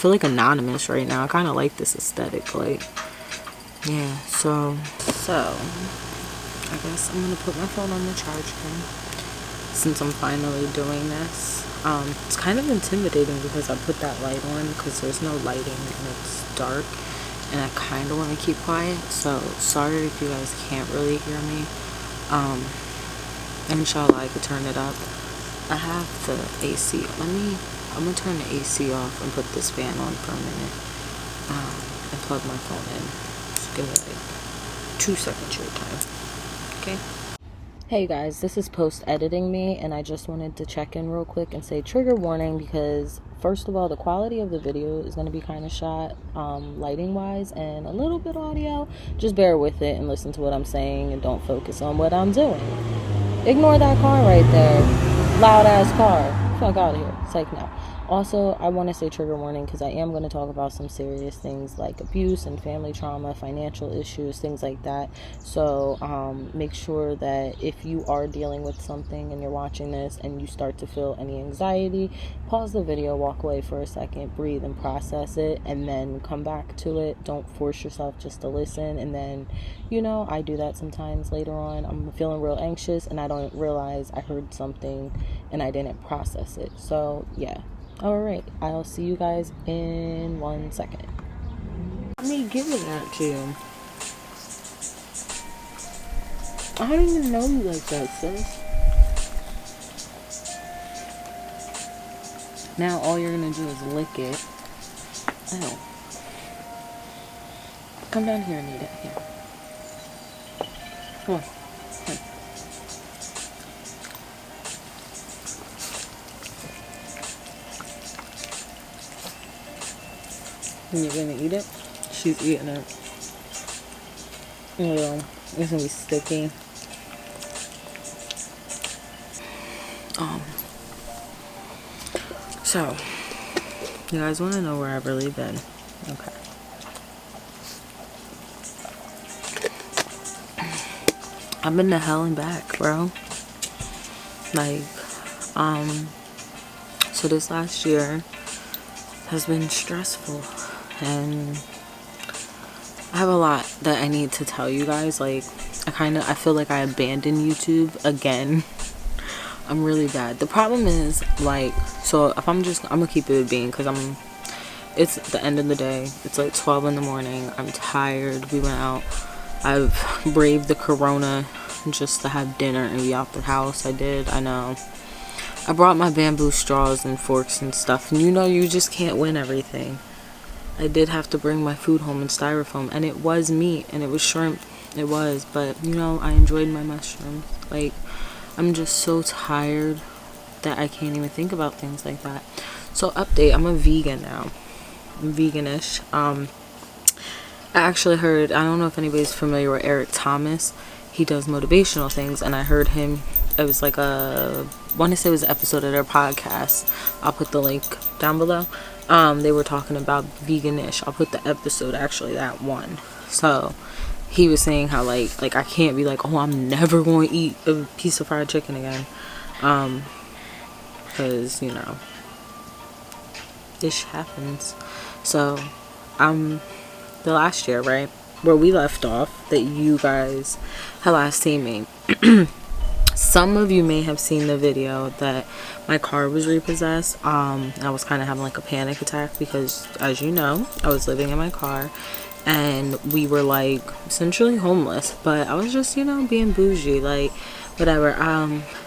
feel like anonymous right now. I kind of like this aesthetic, like, yeah. So I guess I'm gonna put my phone on the charge again since I'm finally doing this. It's kind of intimidating because I put that light on because there's no lighting and it's dark, and I kind of want to keep quiet. So sorry if you guys can't really hear me. Inshallah I could turn it up. I have the AC. I'm gonna turn the AC off and put this fan on for a minute, and plug my phone in. Just give it like 2 seconds your time. Okay. Hey guys, this is post editing me, and I just wanted to check in real quick and say trigger warning, because first of all, the quality of the video is going to be kind of shot lighting wise and a little bit audio. Just bear with it and listen to what I'm saying and don't focus on what I'm doing. Ignore that car right there, loud ass car. Fuck out of here. Psych now. Also, I want to say trigger warning because I am going to talk about some serious things like abuse and family trauma, financial issues, things like that. So make sure that if you are dealing with something and you're watching this and you start to feel any anxiety, pause the video, walk away for a second, breathe and process it, and then come back to it. Don't force yourself just to listen. And then, you know, I do that sometimes later on. I'm feeling real anxious and I don't realize I heard something and I didn't process it. So yeah. Alright, I'll see you guys in 1 second. Let me give it that to you. I don't even know you like that, sis. Now all you're gonna do is lick it. Oh. Come down here and eat it. Here. Come on. Come. And you're gonna eat it? She's eating it. Oh, it's gonna be sticky. So, you guys wanna know where I've really been? Okay. I've been to hell and back, bro. Like, so this last year has been stressful, and I have a lot that I need to tell you guys. Like, I feel like I abandoned YouTube again. I'm really bad. The problem is, like, so if I'm gonna keep it being, because it's the end of the day. It's like 12 in the morning. I'm tired. We went out. I've braved the corona just to have dinner and be out the house. I know. I brought my bamboo straws and forks and stuff, and you know, you just can't win everything. I did have to bring my food home in styrofoam, and it was meat and it was shrimp. It was, but you know, I enjoyed my mushrooms. Like, I'm just so tired that I can't even think about things like that. So update, I'm a vegan now. I'm veganish. I actually heard, I don't know if anybody's familiar with Eric Thomas. He does motivational things, and I heard him, it was like I want to say it was an episode of their podcast. I'll put the link down below. They were talking about veganish. I'll put the episode, actually, that one. So he was saying how like I can't be like, oh, I'm never going to eat a piece of fried chicken again, because, you know, this happens. So the last year, right, where we left off, that you guys had last seen me, some of you may have seen the video that my car was repossessed. I was kind of having like a panic attack because, as you know, I was living in my car and we were like essentially homeless, but I was just, you know, being bougie, like whatever.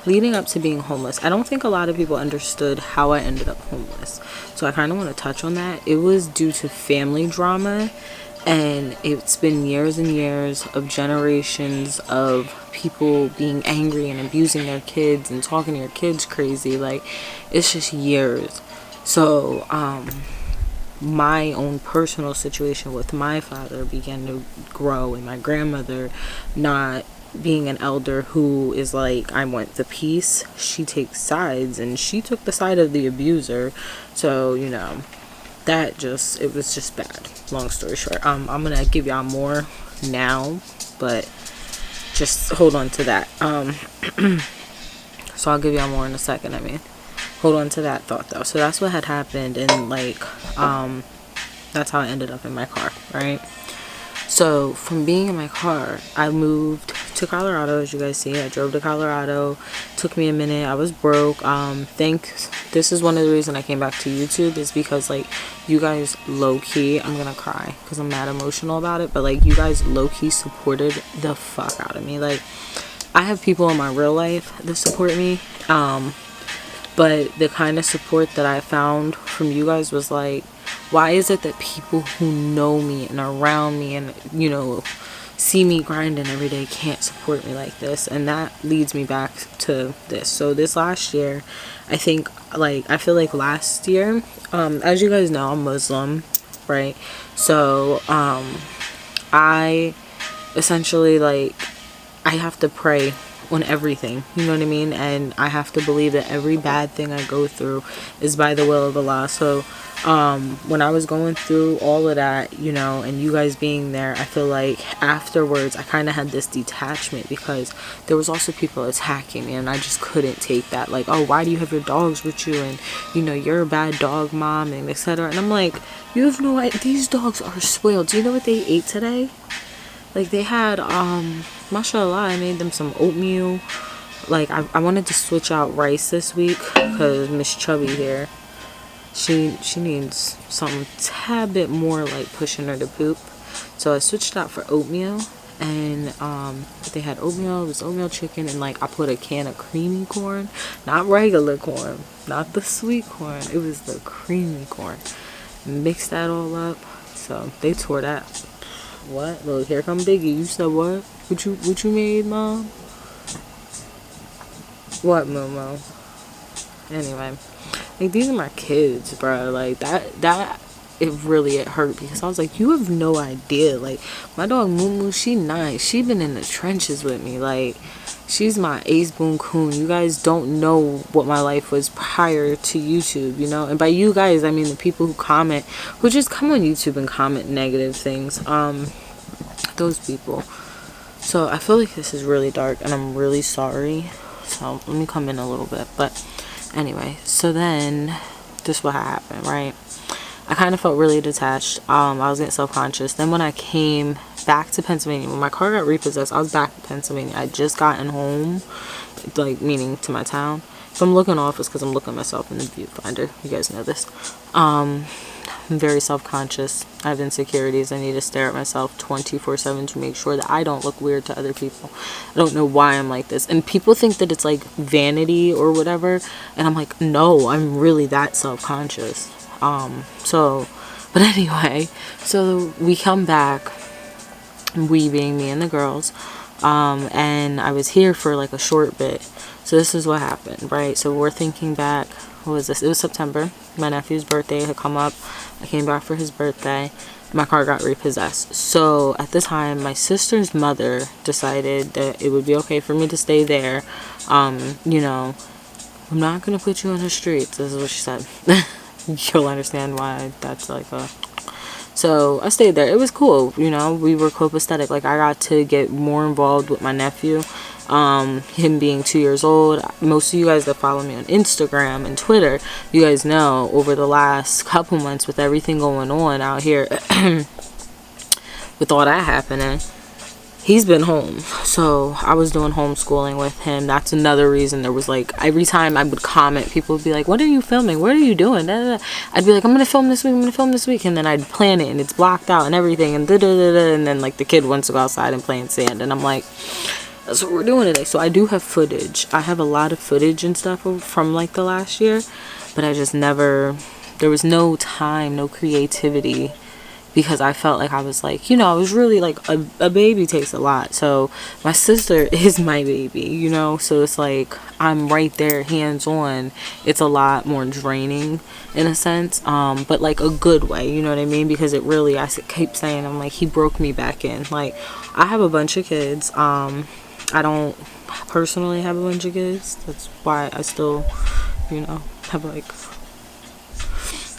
Leading up to being homeless, I don't think a lot of people understood how I ended up homeless, so I kind of want to touch on that. It was due to family drama, and it's been years and years of generations of people being angry and abusing their kids and talking to your kids crazy. Like, it's just years. So my own personal situation with my father began to grow, and my grandmother, not being an elder who is like, I want the peace, she takes sides, and she took the side of the abuser. So, you know, that just, it was just bad. Long story short, I'm gonna give y'all more now, but just hold on to that. So I'll give y'all more in a second. I mean, hold on to that thought though. So that's what had happened, and like that's how I ended up in my car, right? So from being in my car, I moved to Colorado. As you guys see, I drove to Colorado. Took me a minute. I was broke. This is one of the reasons I came back to YouTube, is because like you guys low key, I'm gonna cry because I'm mad emotional about it, but like you guys low key supported the fuck out of me. Like I have people in my real life that support me, but the kind of support that I found from you guys was like, why is it that people who know me and are around me and, you know, see me grinding every day can't support me like this? And that leads me back to this. So this last year, I feel like last year, as you guys know, I'm Muslim, right? So I essentially, like, I have to pray on everything, you know what I mean? And I have to believe that every bad thing I go through is by the will of Allah. So when I was going through all of that, you know, and you guys being there, I feel like afterwards I kind of had this detachment, because there was also people attacking me and I just couldn't take that. Like, oh, why do you have your dogs with you, and you know, you're a bad dog mom, and etc. And I'm like, you have no idea, these dogs are spoiled. Do you know what they ate today? Like, they had mashallah, I made them some oatmeal. Like I wanted to switch out rice this week because Miss Chubby here, she needs something tad bit more like pushing her to poop. So I switched out for oatmeal, and they had oatmeal. It was oatmeal chicken, and like I put a can of creamy corn, not regular corn, not the sweet corn. It was the creamy corn. Mixed that all up. So they tore that. What? Look, here come Biggie. You said what? What you made, Mom? What, Momo? Anyway, like, these are my kids, bro. Like, it hurt, because I was like, you have no idea. Like, my dog Moo, she nice. She been in the trenches with me. Like, she's my ace boon coon. You guys don't know what my life was prior to YouTube, you know? And by you guys, I mean the people who just come on YouTube and comment negative things. Those people. So I feel like this is really dark, and I'm really sorry. So let me come in a little bit. But anyway, so then this what happened, right? I kind of felt really detached. I was getting self-conscious. Then when I came back to Pennsylvania, when my car got repossessed, I was back in Pennsylvania. I just gotten home, like, meaning to my town. If I'm looking off, it's because I'm looking at myself in the viewfinder. You guys know this. I'm very self-conscious. I have insecurities. I need to stare at myself 24/7 to make sure that I don't look weird to other people. I don't know why I'm like this. And people think that it's like vanity or whatever. And I'm like, no, I'm really that self-conscious. But anyway, so we come back, we being me and the girls, and I was here for like a short bit. So this is what happened, right? So we're thinking back, what was this? It was September. My nephew's birthday had come up. I came back for his birthday. My car got repossessed. So at the time, my sister's mother decided that it would be okay for me to stay there. You know, I'm not gonna put you on the streets. This is what she said. You'll understand why that's like a... So I stayed there. It was cool, you know. We were copacetic. Like, I got to get more involved with my nephew. Him being 2 years old. Most of you guys that follow me on Instagram and Twitter, you guys know over the last couple months, with everything going on out here, with all that happening, he's been home. So I was doing homeschooling with him. That's another reason. There was like, every time I would comment, people would be like, what are you filming? What are you doing? Da, da, da. I'd be like, I'm gonna film this week, I'm gonna film this week, and then I'd plan it and it's blocked out and everything, and da, da, da, da. And then like the kid wants to go outside and play in sand, and I'm like, that's what we're doing today. So I do have footage. I have a lot of footage and stuff from like the last year, but I just never, there was no time, no creativity, because I felt like I was like, you know, I was really like, a baby takes a lot. So my sister is my baby, you know, so it's like I'm right there hands on. It's a lot more draining in a sense, but like a good way, you know what I mean? Because it really, I keep saying, I'm like, he broke me back in. Like, I have a bunch of kids. I don't personally have a bunch of kids. That's why I still, you know, have like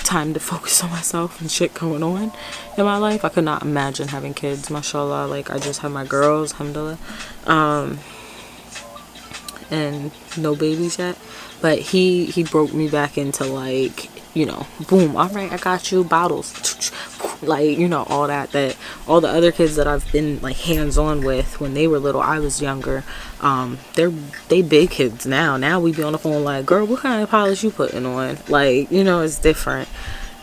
time to focus on myself and shit going on in my life. I could not imagine having kids, mashallah. Like, I just have my girls, alhamdulillah. and no babies yet, but he broke me back into like, you know, boom, all right, I got you, bottles, like, you know, all that all the other kids that I've been like hands-on with when they were little, I was younger, they big kids now we be on the phone like, girl, what kind of polish you putting on, like, you know, it's different.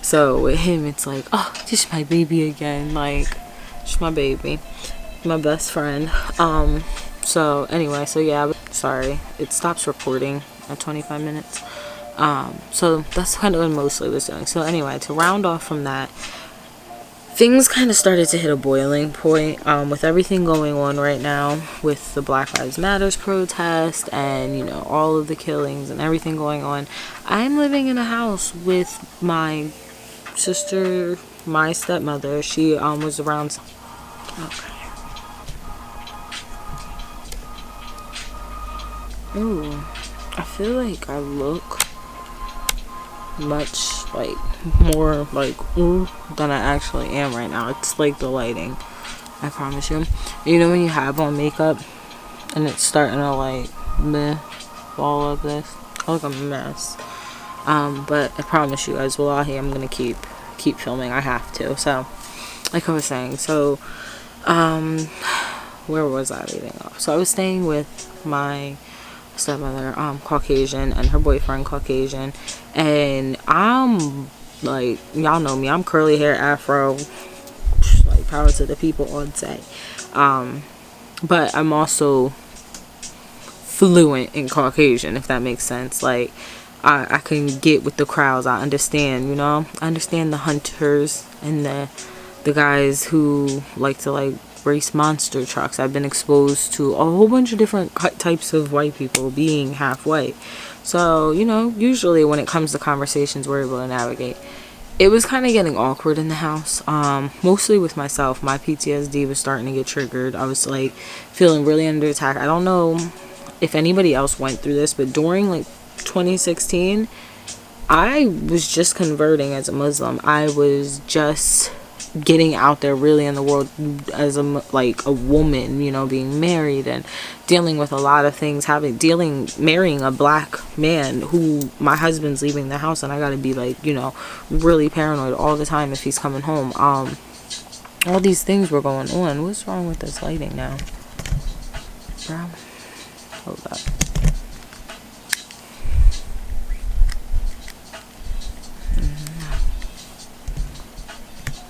So with him, it's like, oh, this is my baby again, like, it's my baby, my best friend. So anyway, so yeah, sorry, it stops recording at 25 minutes. So that's kind of what mostly was doing. So anyway, to round off from that, things kind of started to hit a boiling point, with everything going on right now with the Black Lives Matters protest and, you know, all of the killings and everything going on. I'm living in a house with my sister, my stepmother. She was around. Okay. Ooh, I feel like I look much like more like ooh than I actually am right now. It's like the lighting, I promise you. You know when you have on makeup and it's starting to like meh, all of this, I look a mess. But I promise you guys, wallahi, I'm gonna keep filming. I have to. So like I was saying, so where was I leaving off? So I was staying with my stepmother, Caucasian, and her boyfriend, Caucasian, and I'm like, y'all know me, I'm curly hair, afro, like power to the people, I'd say. But I'm also fluent in Caucasian, if that makes sense. Like I can get with the crowds. I understand, you know, I understand the hunters and the guys who like to like race monster trucks. I've been exposed to a whole bunch of different types of white people, being half white. So, you know, usually when it comes to conversations, we're able to navigate. It was kind of getting awkward in the house, mostly with myself. My PTSD was starting to get triggered. I was like feeling really under attack. I don't know if anybody else went through this, but during like 2016, I was just converting as a Muslim. I was just getting out there really in the world as a woman, you know, being married and dealing with a lot of things, marrying a black man who my husband's leaving the house, and I gotta be like, you know, really paranoid all the time if he's coming home. All these things were going on. What's wrong with this lighting now, bro? Hold up.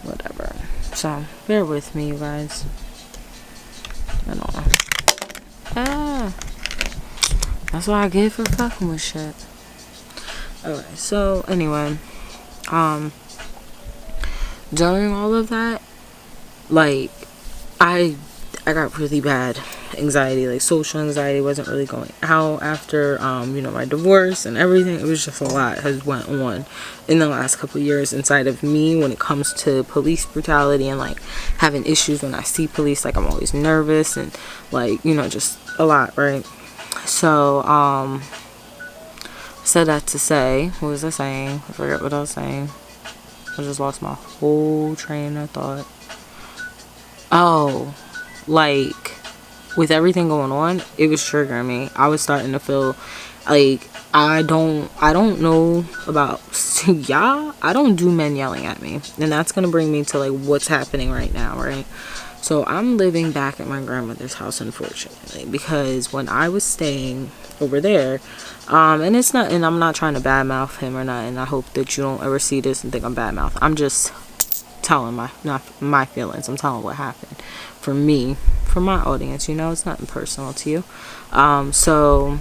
Whatever. So bear with me, you guys. I don't know. That's what I get for fucking with shit. Okay, so anyway, during all of that, like, I got really bad anxiety, like social anxiety. Wasn't really going out after you know, my divorce and everything. It was just a lot has went on in the last couple of years inside of me when it comes to police brutality and like having issues when I see police. Like I'm always nervous and like, you know, just a lot, right? So said that to say, what was I saying? I forgot what I was saying. I just lost my whole train of thought. Oh, like with everything going on, it was triggering me. I was starting to feel like I don't know about y'all. I don't do men yelling at me, and that's gonna bring me to like what's happening right now, right? So I'm living back at my grandmother's house, unfortunately, because when I was staying over there, and it's not, and I'm not trying to badmouth him or not, and I hope that you don't ever see this and think I'm badmouth. I'm just telling my feelings. I'm telling what happened for me, for my audience, you know, it's nothing personal to you. So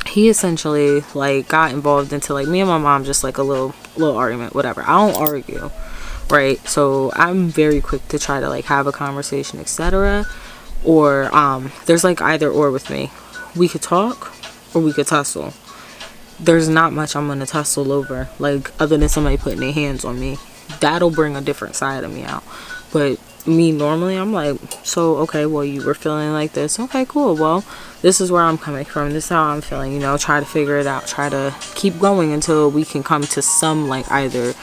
he essentially like got involved into like me and my mom, just like a little argument, whatever. I don't argue, right? So I'm very quick to try to like have a conversation, etc. Or there's like either or with me. We could talk or we could tussle. There's not much I'm gonna tussle over, like other than somebody putting their hands on me. That'll bring a different side of me out. But me normally, I'm like, so okay, well, you were feeling like this, okay, cool, well, this is where I'm coming from, this is how I'm feeling, you know, try to figure it out, try to keep going until we can come to some like either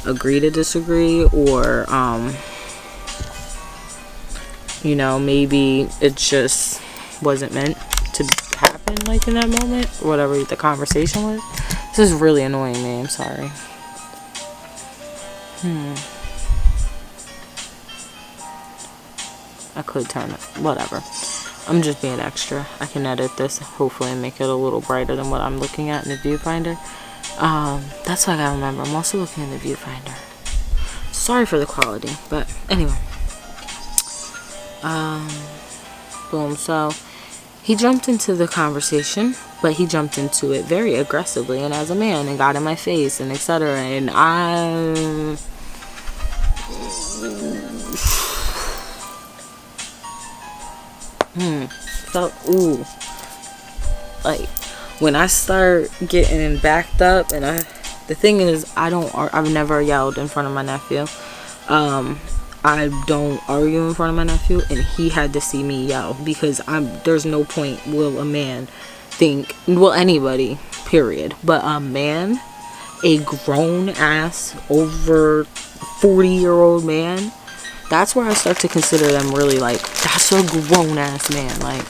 agree to disagree or you know, maybe it just wasn't meant to happen. happened, like, in that moment, or whatever the conversation was. This is really annoying me. I'm sorry. I could turn it. Whatever. I'm just being extra. I can edit this, hopefully, and make it a little brighter than what I'm looking at in the viewfinder. That's what I gotta remember. I'm also looking in the viewfinder. Sorry for the quality, but anyway. Boom. So he jumped into the conversation, but he jumped into it very aggressively and as a man, and got in my face and etc. And I felt like when I start getting backed up, and the thing is, I've never yelled in front of my nephew. I don't argue in front of my nephew, and he had to see me yell, because there's no point will a man think, well, anybody, period, but a man, a grown ass over 40-year-old man, that's where I start to consider them really, like, that's a grown ass man. Like,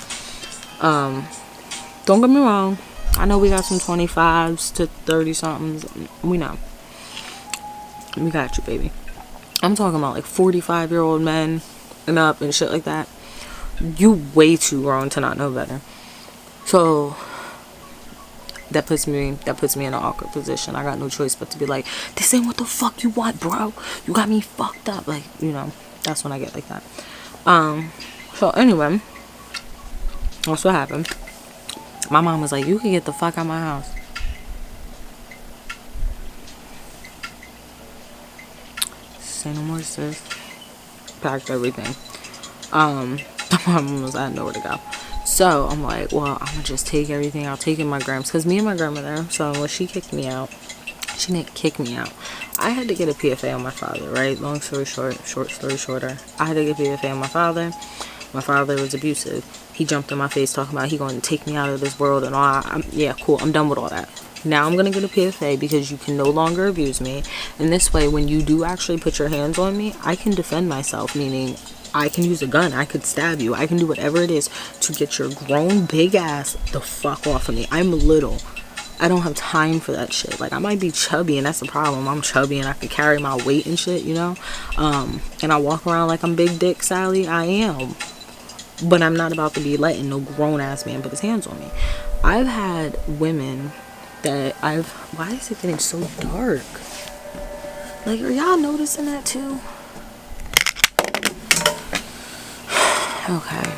don't get me wrong, I know we got some 25s to 30 somethings, we know, we got you, baby. I'm talking about like 45-year-old men and up and shit like that. You way too grown to not know better. So that puts me in an awkward position. I got no choice but to be like, this ain't what the fuck you want, bro. You got me fucked up. Like, you know, that's when I get like that. So anyway, that's what happened. My mom was like, you can get the fuck out of my house. Say no more, sis. Packed everything. My mom was, I had nowhere to go. So I'm like, well, I'm gonna just take everything. I'll take in my grams, because me and my grandmother, so when she kicked me out, she didn't kick me out. I had to get a PFA on my father, right? Long story short story shorter. I had to get a PFA on my father. My father was abusive. He jumped in my face talking about he going to take me out of this world and all. Yeah, cool. I'm done with all that. Now I'm going to get a PFA because you can no longer abuse me. And this way, when you do actually put your hands on me, I can defend myself, meaning I can use a gun. I could stab you. I can do whatever it is to get your grown big ass the fuck off of me. I'm little. I don't have time for that shit. Like, I might be chubby, and that's the problem. I'm chubby and I can carry my weight and shit, you know? And I walk around like I'm Big Dick Sally. I am. But I'm not about to be letting no grown ass man put his hands on me. I've had women that why is it getting so dark? Like, are y'all noticing that too? Okay.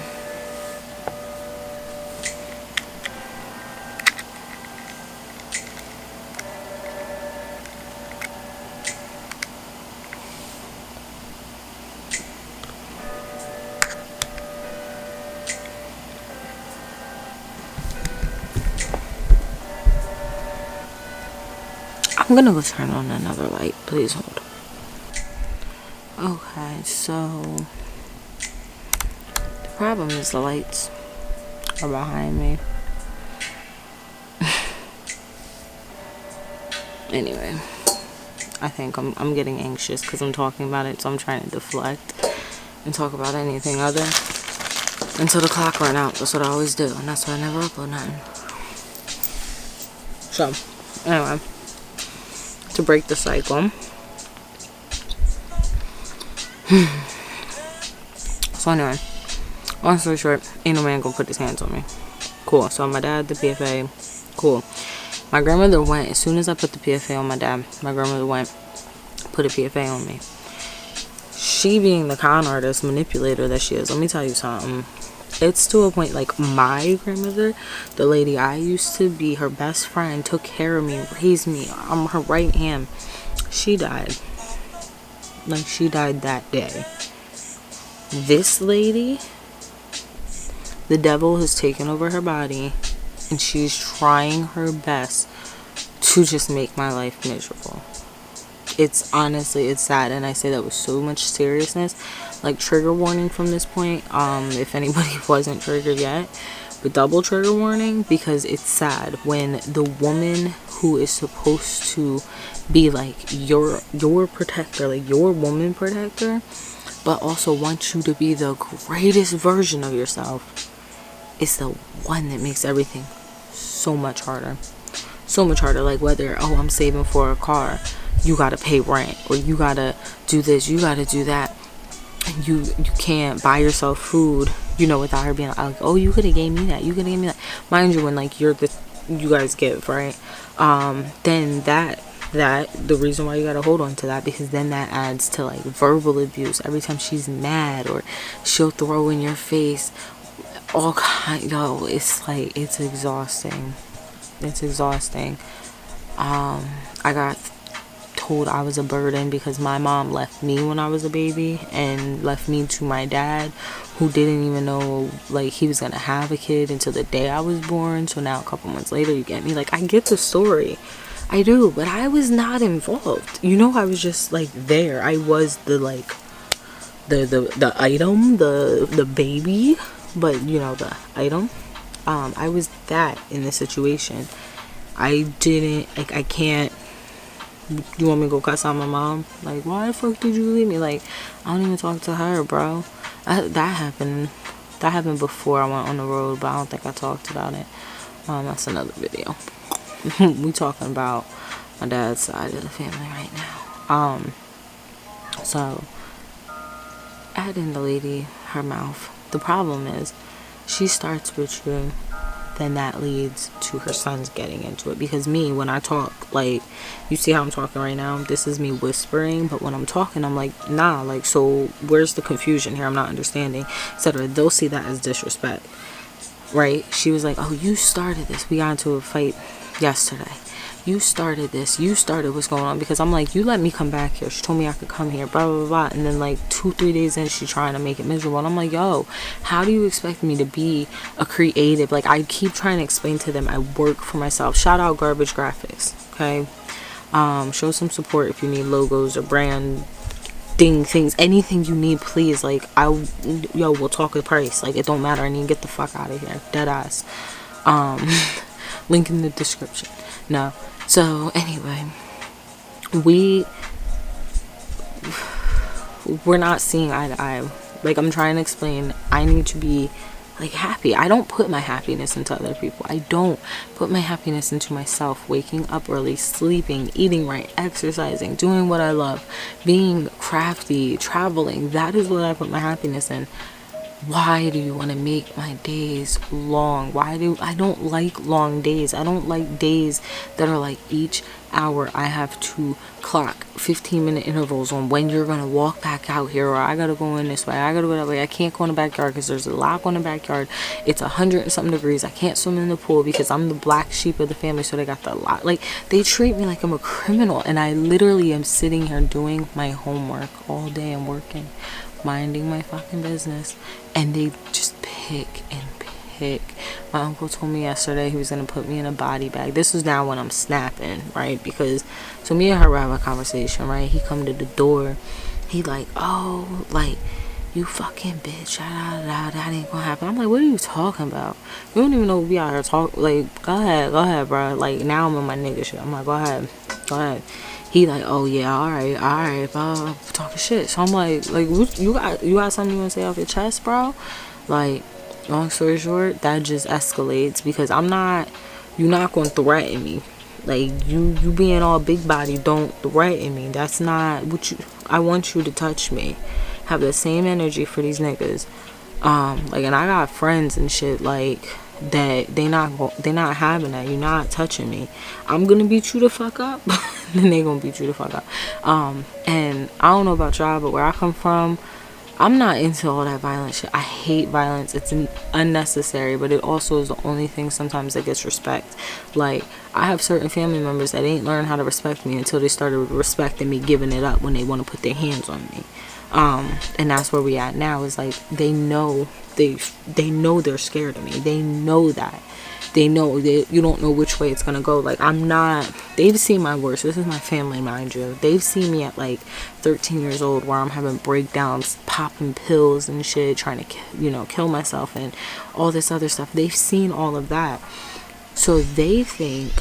I'm gonna go turn on another light. Please hold. Okay, so the problem is the lights are behind me. Anyway, I think I'm getting anxious because I'm talking about it, so I'm trying to deflect and talk about anything other until the clock ran out. That's what I always do, and that's why I never upload nothing. So, anyway, to break the cycle. So anyway, long story short, ain't no man gonna put his hands on me. Cool. So my dad, the PFA, cool. My grandmother went, as soon as I put the PFA on my dad, my grandmother went, put a PFA on me. She, being the con artist, manipulator that she is, let me tell you something. It's to a point, like, my grandmother, the lady I used to be her best friend, took care of me, raised me, I'm her right hand. She died. Like, she died that day. This lady, the devil has taken over her body, and she's trying her best to just make my life miserable. It's honestly, it's sad, and I say that with so much seriousness. Like, trigger warning from this point, if anybody wasn't triggered yet, but double trigger warning, because it's sad when the woman who is supposed to be like your protector, like your woman protector, but also wants you to be the greatest version of yourself, it's the one that makes everything so much harder. So much harder. Like, whether, oh, I'm saving for a car, you gotta pay rent, or you gotta do this, you gotta do that. And you can't buy yourself food, you know, without her being like, oh, you could have gave me that, you could have gave me that. Mind you, when like you guys give, right? Then that the reason why you gotta hold on to that, because then that adds to like verbal abuse. Every time she's mad, or she'll throw in your face all kind. Yo, it's like, it's exhausting. It's exhausting. I got told I was a burden because my mom left me when I was a baby, and left me to my dad, who didn't even know like he was gonna have a kid until the day I was born. So now a couple months later, you get me? Like, I get the story, I do, but I was not involved, you know. I was just like there. I was the like the item, the baby, but you know, the item. I was that in this situation. I didn't, like, I can't. You want me to go cuss out my mom? Like, why the fuck did you leave me? Like, I don't even talk to her, bro. That happened before I went on the road, but I don't think I talked about it. That's another video. We talking about my dad's side of the family right now. So I had in the lady her mouth. The problem is, she starts with you, then that leads to her sons getting into it. Because me, when I talk, like, you see how I'm talking right now? This is me whispering, but when I'm talking, I'm like, nah, like, so where's the confusion here? I'm not understanding, etc. They'll see that as disrespect, right? She was like, oh, you started this. We got into a fight yesterday. You started this. You started what's going on. Because I'm like, you let me come back here. She told me I could come here, blah, blah, blah. And then like 2-3 days in, she trying to make it miserable. And I'm like, yo, how do you expect me to be a creative? Like, I keep trying to explain to them I work for myself. Shout out Garbage Graphics, okay? Show some support if you need logos or brand things, anything you need, please. Like, we'll talk the price. Like, it don't matter. I need to get the fuck out of here. Dead ass. Link in the description. No. So anyway, we're not seeing eye to eye. Like, I'm trying to explain, I need to be like happy. I don't put my happiness into other people. I don't put my happiness into myself. Waking up early, sleeping, eating right, exercising, doing what I love, being crafty, traveling. That is what I put my happiness in. Why do you want to make my days long? I don't like long days. I don't like days that are like each hour I have to clock 15-minute intervals on when you're going to walk back out here, or I got to go in this way, I got to go that way. I can't go in the backyard because there's a lock on the backyard. It's 100 and something degrees. I can't swim in the pool because I'm the black sheep of the family, so they got the lock. Like, they treat me like I'm a criminal, and I literally am sitting here doing my homework all day and working, minding my fucking business, and they just pick and pick. My uncle told me yesterday he was gonna put me in a body bag. This is now when I'm snapping, right? Because so me and her were having a conversation, right? He come to the door, he like, oh, like, you fucking bitch, that ain't gonna happen. I'm like, what are you talking about? You don't even know we out here talk. Like, go ahead, bro. Like, now I'm in my nigga shit. I'm like, go ahead. He like, oh yeah, all right, talking shit. So I'm like, what, you got something you want to say off your chest, bro? Like, long story short, that just escalates because you're not gonna threaten me. Like, you being all big body, don't threaten me. That's not what I want you to touch me. Have the same energy for these niggas. Like, and I got friends and shit like that. They not having that. You're not touching me. I'm gonna beat you the fuck up. Then they gonna beat you the fuck up. And I don't know about y'all, but where I come from, I'm not into all that violent shit. I hate violence. It's unnecessary, but it also is the only thing sometimes that gets respect. Like, I have certain family members that ain't learned how to respect me until they started respecting me, giving it up when they want to put their hands on me. And that's where we at now, is like, they know they're scared of me. They know that. They know that you don't know which way it's gonna go. Like, they've seen my worst. This is my family, mind you. They've seen me at like 13 years old where I'm having breakdowns, popping pills and shit, trying to, kill myself and all this other stuff. They've seen all of that. So they think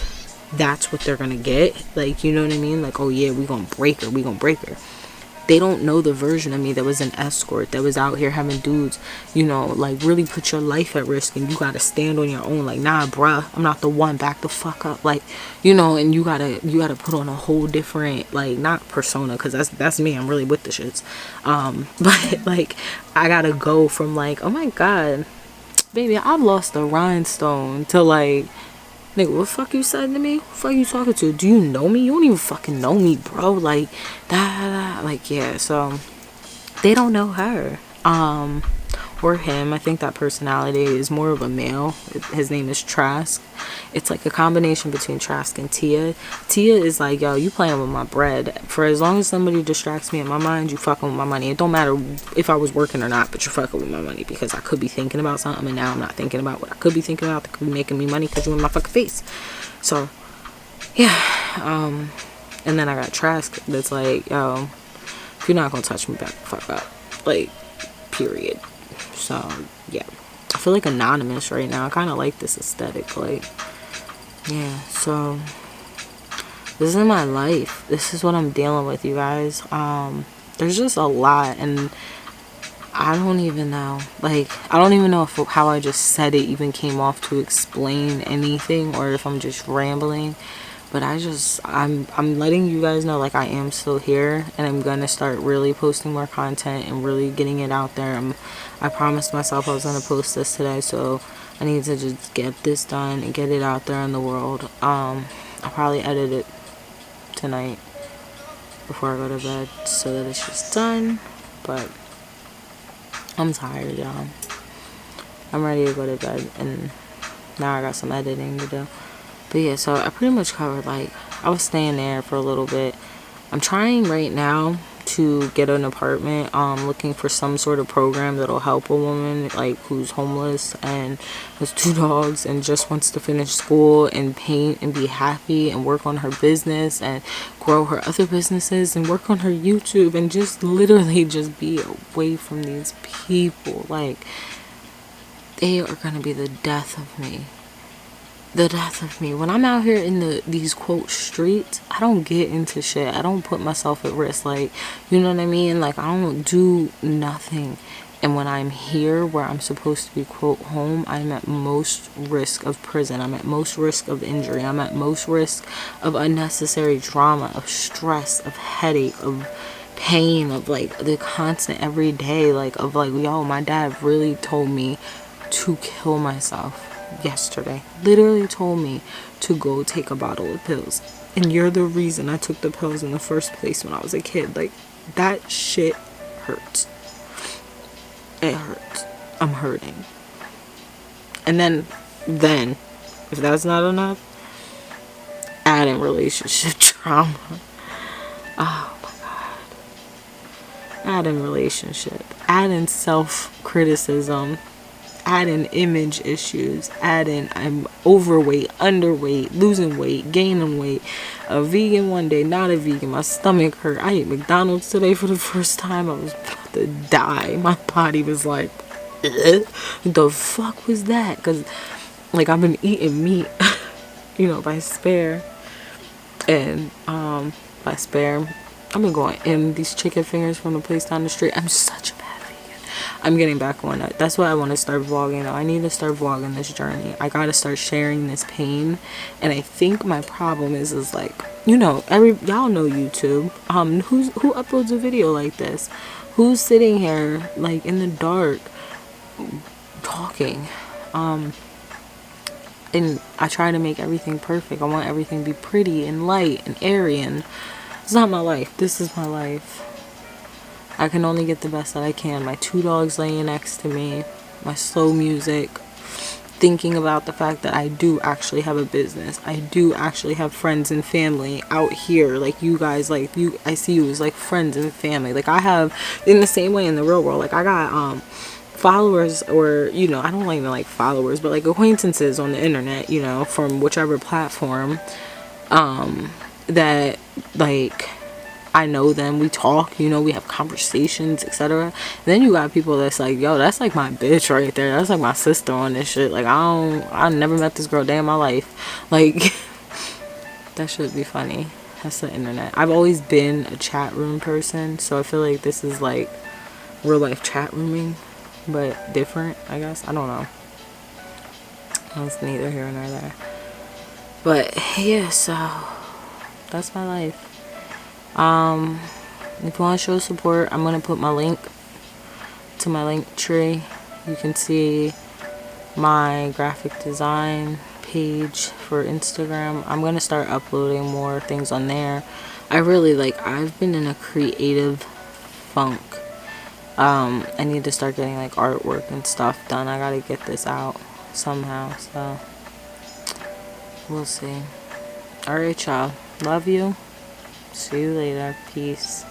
that's what they're gonna get. Like, you know what I mean? Like, oh yeah, we gonna break her. They don't know the version of me that was an escort, that was out here having dudes, you know, like really put your life at risk, and you gotta stand on your own. Like, nah, bruh, I'm not the one. Back the fuck up. Like, you know, and you gotta put on a whole different, like, not persona, because that's me. I'm really with the shits. But like, I gotta go from like, oh my god, baby, I've lost a rhinestone, to like, nigga, what the fuck you said to me? What the fuck you talking to? Do you know me? You don't even fucking know me, bro. Like, that, like, yeah, so they don't know her. Or him. I think that personality is more of a male. His name is Trask. It's like a combination between Trask and Tia. Tia is like, yo, you playing with my bread. For as long as somebody distracts me in my mind, you fucking with my money. It don't matter if I was working or not, but you're fucking with my money, because I could be thinking about something and now I'm not thinking about what I could be thinking about that could be making me money because you're in my fucking face. So, yeah. And then I got Trask that's like, yo, if you're not gonna touch me, back the fuck up. Like, period. So, yeah. I feel like anonymous right now. I kind of like this aesthetic. Like, yeah. So, this is my life. This is what I'm dealing with, you guys. There's just a lot. And I don't even know. Like, I don't even know if how I just said it even came off to explain anything, or if I'm just rambling. But I'm letting you guys know, like, I am still here, and I'm gonna start really posting more content and really getting it out there. I promised myself I was gonna post this today, so I need to just get this done and get it out there in the world. I'll probably edit it tonight before I go to bed, so that it's just done. But I'm tired, y'all. I'm ready to go to bed, and now I got some editing to do. But yeah, so I pretty much covered, like, I was staying there for a little bit. I'm trying right now to get an apartment, looking for some sort of program that'll help a woman, like, who's homeless and has 2 dogs and just wants to finish school and paint and be happy and work on her business and grow her other businesses and work on her YouTube and just literally just be away from these people. Like, they are gonna be the death of me. The death of me. When I'm out here in these quote streets, I don't get into shit. I don't put myself at risk. Like, you know what I mean? Like, I don't do nothing. And when I'm here where I'm supposed to be quote home, I'm at most risk of prison. I'm at most risk of injury. I'm at most risk of unnecessary drama, of stress, of headache, of pain, of like the constant everyday, like, of like, yo, my dad really told me to kill myself yesterday. Literally told me to go take a bottle of pills, and you're the reason I took the pills in the first place when I was a kid. Like, that shit hurts. It hurts. I'm hurting. And then if that's not enough, add in relationship trauma. Oh my god. Add in relationship, add in self-criticism, add in image issues, add in I'm overweight, underweight, losing weight, gaining weight, a vegan one day, not a vegan, my stomach hurt, I ate McDonald's today for the first time, I was about to die, my body was like, the fuck was that? Because, like, I've been eating meat, you know, by Spare, and by Spare, I've been going in these chicken fingers from the place down the street. I'm such a I'm getting back on it. That's why I want to start vlogging. I need to start vlogging this journey. I gotta start sharing this pain. And I think my problem is like, you know, y'all know YouTube. Who uploads a video like this? Who's sitting here like in the dark talking? And I try to make everything perfect. I want everything to be pretty and light and airy, and it's not my life. This is my life. I can only get the best that I can. My 2 dogs laying next to me, my slow music, thinking about the fact that I do actually have a business. I do actually have friends and family out here. Like, you guys, like, I see you as like friends and family. Like, I have, in the same way in the real world, like, I got followers, or, you know, I don't even like followers, but like acquaintances on the internet, you know, from whichever platform, that, like, I know them, we talk, you know, we have conversations, etc. Then you got people that's like, yo, that's like my bitch right there. That's like my sister on this shit. Like, I never met this girl day in my life. Like, that should be funny. That's the internet. I've always been a chat room person, so I feel like this is like real life chat rooming, but different, I guess. I don't know. That's neither here nor there. But yeah, so that's my life. If you want to show support, I'm gonna put my link to my link tree. You can see my graphic design page for Instagram. I'm gonna start uploading more things on there. I've been in a creative funk. I need to start getting like artwork and stuff done. I gotta get this out somehow, so we'll see. Alright, y'all. Love you. See you later. Peace.